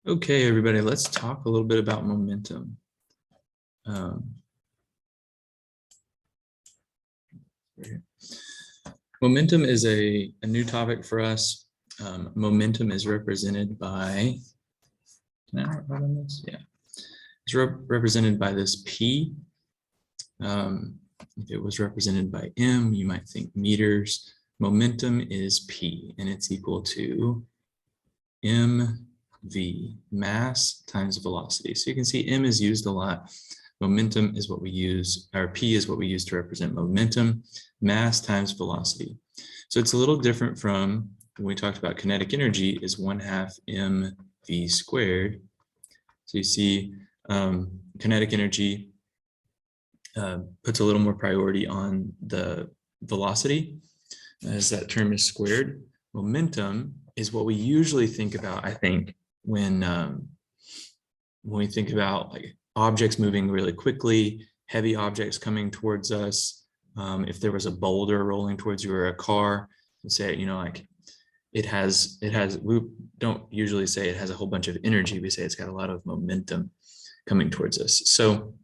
Okay, everybody, let's talk a little bit about momentum. Um, Momentum is a new topic for us. Momentum is represented by, can I write on this? Yeah, it's represented by this P. If it was represented by M, you might think meters. Momentum is P, and it's equal to mv, mass times velocity. So you can see M is used a lot. Momentum is what we use, or P is what we use to represent momentum, mass times velocity. So it's a little different from when we talked about kinetic energy is 1/2 mv squared. So you see kinetic energy puts a little more priority on the velocity as that term is squared. Momentum is what we usually think about, I think, when we think about like objects moving really quickly, heavy objects coming towards us. If there was a boulder rolling towards you or a car, and say, like we don't usually say it has a whole bunch of energy. We say it's got a lot of momentum coming towards us. So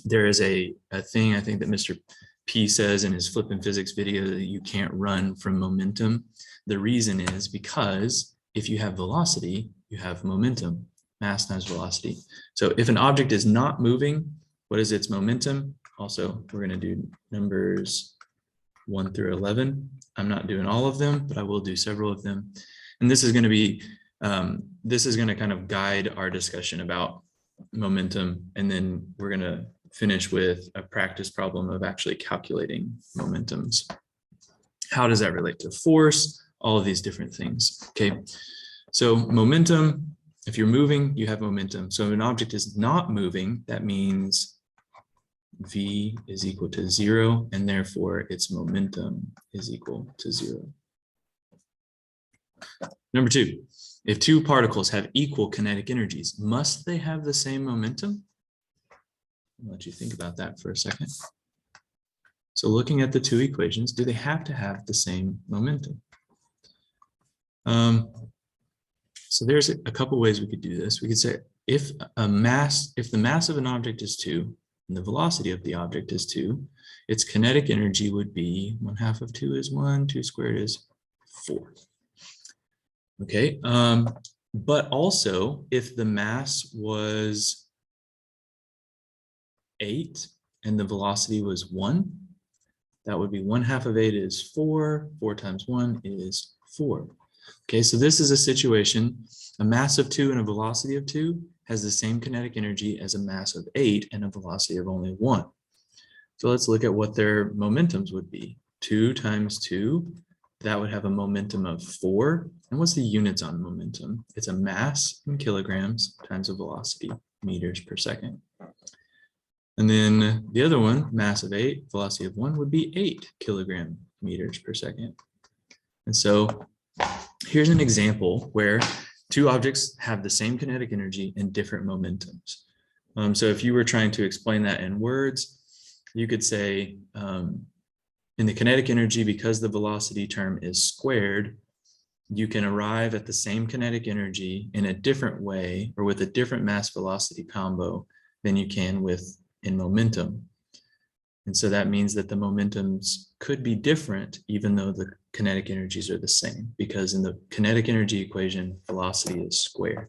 there is a thing I think that Mr. P says in his Flippin' Physics video that you can't run from momentum. The reason is because if you have velocity, you have momentum, mass times velocity. So if an object is not moving, what is its momentum? Also, we're going to do numbers 1 through 11. I'm not doing all of them, but I will do several of them. And this is going to be, this is going to kind of guide our discussion about momentum. And then we're going to finish with a practice problem of actually calculating momentums. How does that relate to force? All of these different things. Okay, so momentum, if you're moving, you have momentum. So if an object is not moving, that means V is equal to 0, and therefore its momentum is equal to 0. Number 2, if two particles have equal kinetic energies, must they have the same momentum? I'll let you think about that for a second. So looking at the two equations, do they have to have the same momentum? So there's a couple ways we could do this. We could say if the mass of an object is 2 and the velocity of the object is 2, its kinetic energy would be 1/2 of 2 is 1, 2 squared is 4. Okay, but also if the mass was 8 and the velocity was 1, that would be 1/2 of 8 is 4, 4 times 1 is 4. Okay, so this is a situation, a mass of 2 and a velocity of 2 has the same kinetic energy as a mass of 8 and a velocity of only 1. So let's look at what their momentums would be. 2 times 2, that would have a momentum of 4. And what's the units on momentum? It's a mass in kilograms times a velocity, meters per second. And then the other one, mass of 8, velocity of 1 would be 8 kilogram meters per second. And so here's an example where two objects have the same kinetic energy and different momentums. So if you were trying to explain that in words, you could say in the kinetic energy, because the velocity term is squared, you can arrive at the same kinetic energy in a different way or with a different mass velocity combo than you can in momentum. And so that means that the momentums could be different even though the kinetic energies are the same, because in the kinetic energy equation, velocity is squared.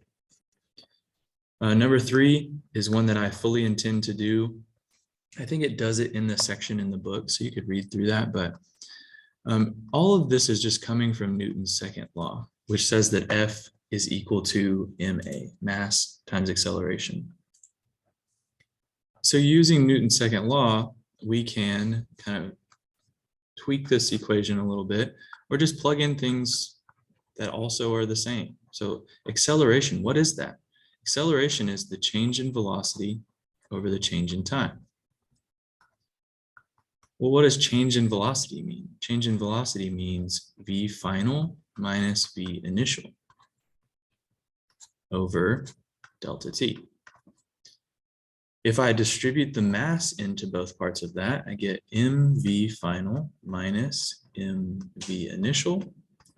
Number 3 is one that I fully intend to do. I think it does it in the section in the book, so you could read through that, but all of this is just coming from Newton's second law, which says that F is equal to ma, mass times acceleration. So using Newton's second law, we can kind of tweak this equation a little bit, or just plug in things that also are the same. So acceleration, what is that? Acceleration is the change in velocity over the change in time. Well, what does change in velocity mean? Change in velocity means v final minus v initial over delta t. If I distribute the mass into both parts of that, I get mv final minus mv initial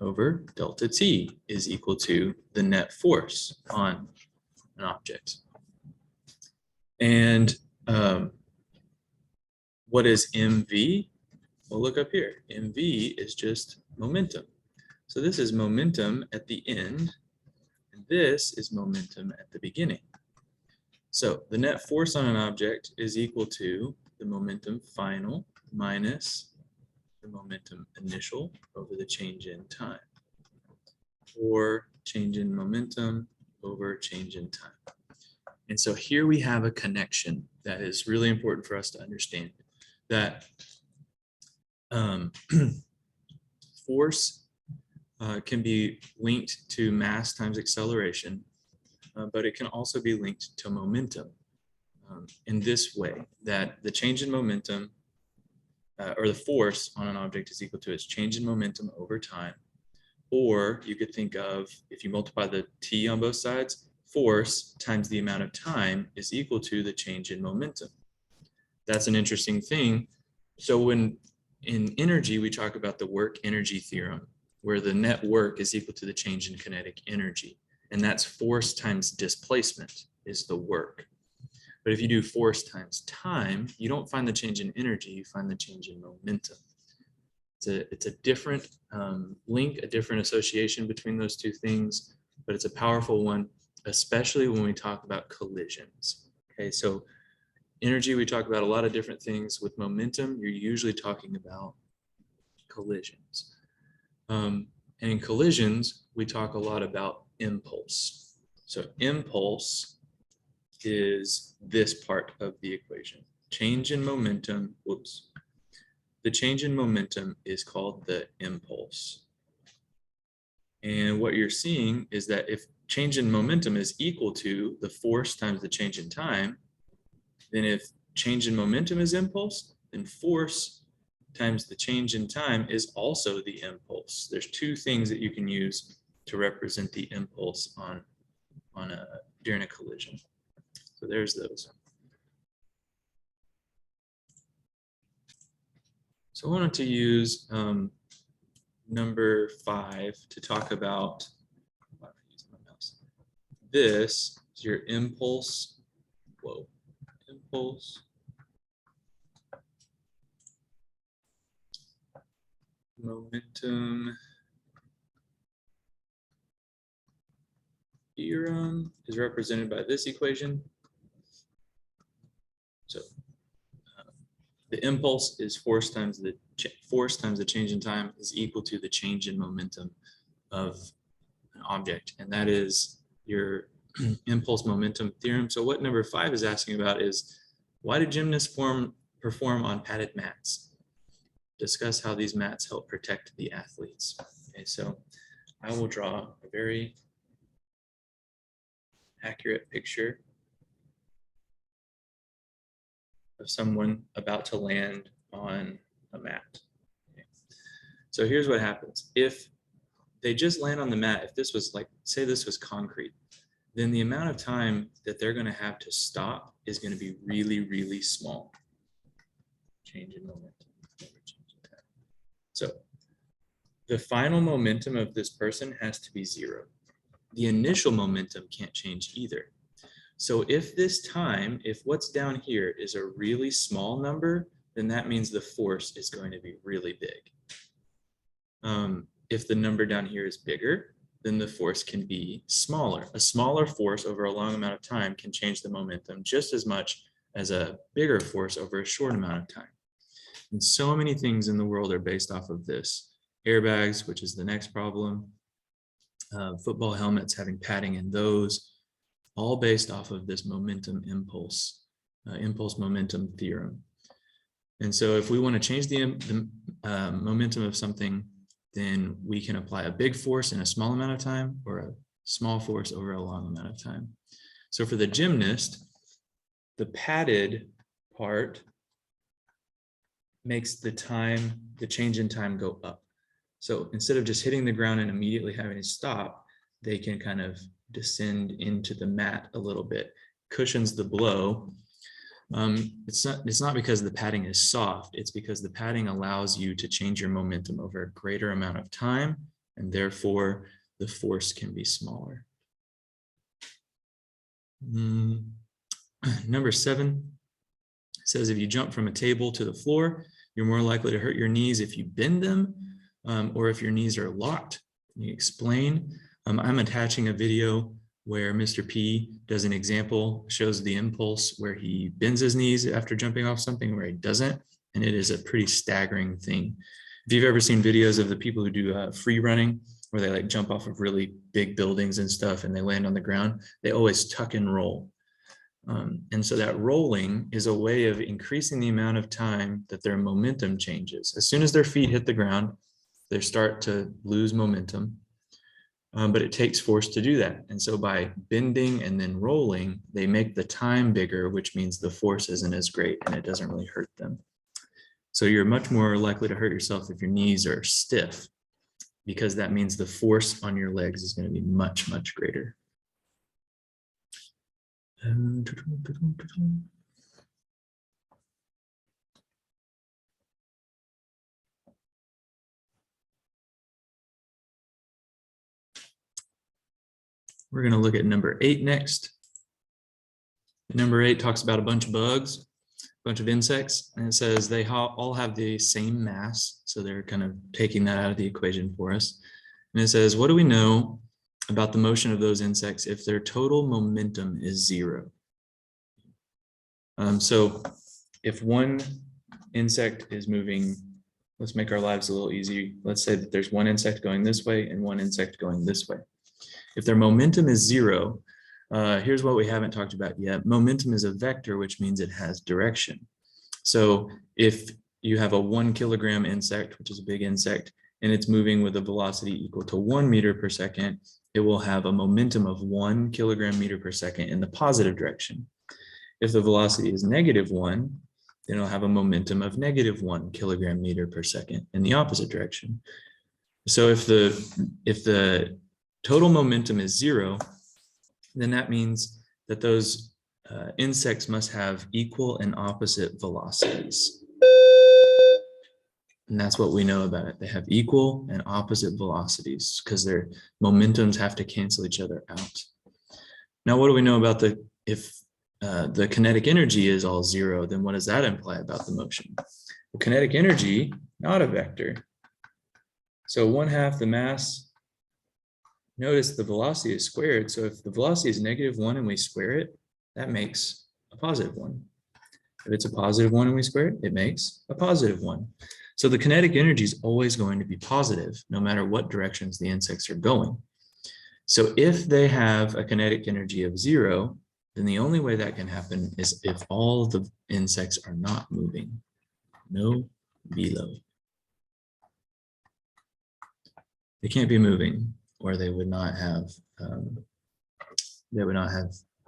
over delta T is equal to the net force on an object. And what is mv? Well, look up here. mv is just momentum. So this is momentum at the end, and this is momentum at the beginning. So the net force on an object is equal to the momentum final minus the momentum initial over the change in time, or change in momentum over change in time. And so here we have a connection that is really important for us to understand, that force can be linked to mass times acceleration, but it can also be linked to momentum in this way, that the change in momentum or the force on an object is equal to its change in momentum over time. Or you could think of, if you multiply the T on both sides, force times the amount of time is equal to the change in momentum. That's an interesting thing. So when in energy, we talk about the work energy theorem, where the net work is equal to the change in kinetic energy. And that's force times displacement is the work. But if you do force times time, you don't find the change in energy, you find the change in momentum. It's a different link, a different association between those two things, but it's a powerful one, especially when we talk about collisions. Okay, so energy, we talk about a lot of different things. With momentum, you're usually talking about collisions. And in collisions, we talk a lot about impulse. So impulse is this part of the equation. Change in momentum, whoops. The change in momentum is called the impulse. And what you're seeing is that if change in momentum is equal to the force times the change in time, then if change in momentum is impulse, then force times the change in time is also the impulse. There's two things that you can use to represent the impulse during a collision. So there's those. So I wanted to use number 5 to talk about this is your impulse. Whoa, impulse. Momentum theorem is represented by this equation. So the impulse is force times the change in time is equal to the change in momentum of an object, and that is your impulse momentum theorem. So what number 5 is asking about is, why do gymnasts perform on padded mats? Discuss how these mats help protect the athletes. Okay, so I will draw a very accurate picture of someone about to land on a mat. Okay. So here's what happens. If they just land on the mat, if this was like, say this was concrete, then the amount of time that they're going to have to stop is going to be really, really small. Change in momentum. So the final momentum of this person has to be 0. The initial momentum can't change either. So if what's down here is a really small number, then that means the force is going to be really big. If the number down here is bigger, then the force can be smaller. A smaller force over a long amount of time can change the momentum just as much as a bigger force over a short amount of time. And so many things in the world are based off of this. Airbags, which is the next problem, football helmets having padding in those, all based off of this momentum impulse momentum theorem. And so if we want to change the momentum of something, then we can apply a big force in a small amount of time or a small force over a long amount of time. So for the gymnast, the padded part makes the change in time go up. So instead of just hitting the ground and immediately having to stop, they can kind of descend into the mat a little bit, cushions the blow. It's not because the padding is soft, it's because the padding allows you to change your momentum over a greater amount of time and therefore the force can be smaller. Number 7 says if you jump from a table to the floor, you're more likely to hurt your knees if you bend them or if your knees are locked. You explain. I'm attaching a video where Mr. P does an example, shows the impulse where he bends his knees after jumping off something where he doesn't, and it is a pretty staggering thing. If you've ever seen videos of the people who do free running, where they like jump off of really big buildings and stuff and they land on the ground, they always tuck and roll. And so that rolling is a way of increasing the amount of time that their momentum changes. As soon as their feet hit the ground, they start to lose momentum, but it takes force to do that. And so by bending and then rolling, they make the time bigger, which means the force isn't as great and it doesn't really hurt them. So you're much more likely to hurt yourself if your knees are stiff, because that means the force on your legs is going to be much, much greater. We're going to look at number 8 next. Number 8 talks about a bunch of bugs, a bunch of insects, and it says they all have the same mass. So they're kind of taking that out of the equation for us. And it says, what do we know about the motion of those insects if their total momentum is 0? So if one insect is moving, let's make our lives a little easy. Let's say that there's one insect going this way and one insect going this way. If their momentum is 0, here's what we haven't talked about yet. Momentum is a vector, which means it has direction. So if you have a 1 kilogram insect, which is a big insect, and it's moving with a velocity equal to 1 meter per second, it will have a momentum of 1 kilogram meter per second in the positive direction. If the velocity is -1, then it'll have a momentum of -1 kilogram meter per second in the opposite direction. So if the total momentum is 0, then that means that those insects must have equal and opposite velocities. And that's what we know about it. They have equal and opposite velocities because their momentums have to cancel each other out. Now, what do we know about if the kinetic energy is all 0, then what does that imply about the motion? Well, kinetic energy, not a vector. So 1/2 the mass. Notice the velocity is squared. So if the velocity is -1 and we square it, that makes a +1. If it's a +1 and we square it, it makes a +1. So the kinetic energy is always going to be positive, no matter what directions the insects are going. So if they have a kinetic energy of 0, then the only way that can happen is if all the insects are not moving. No below. They can't be moving, or they would not have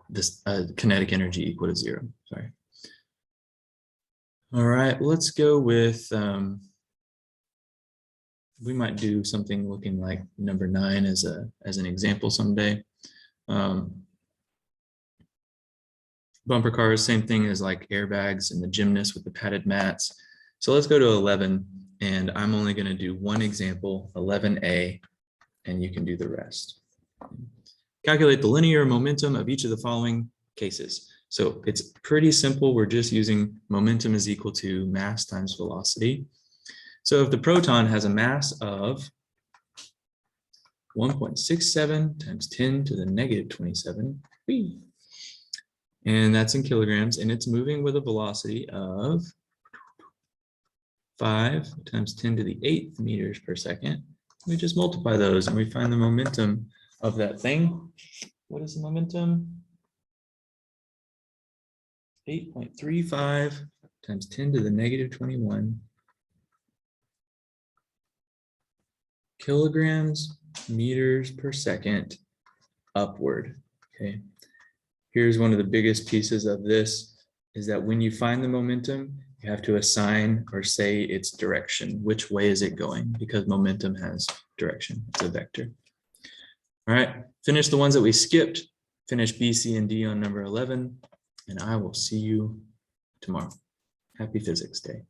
this kinetic energy equal to 0. Sorry. All right, let's go with, we might do something looking like number 9 as an example someday. Bumper cars, same thing as like airbags and the gymnasts with the padded mats. So let's go to 11, and I'm only going to do one example, 11A, and you can do the rest. Calculate the linear momentum of each of the following cases. So it's pretty simple. We're just using momentum is equal to mass times velocity. So if the proton has a mass of 1.67 times 10 to the -27, and that's in kilograms, and it's moving with a velocity of 5 times 10 to the 8th meters per second. We just multiply those and we find the momentum of that thing. What is the momentum? 8.35 times 10 to the -21 kilograms meters per second upward. Okay. Here's one of the biggest pieces of this is that when you find the momentum, you have to assign or say its direction. Which way is it going? Because momentum has direction. It's a vector. All right, finish the ones that we skipped. Finish B, C, and D on number 11, and I will see you tomorrow. Happy Physics Day.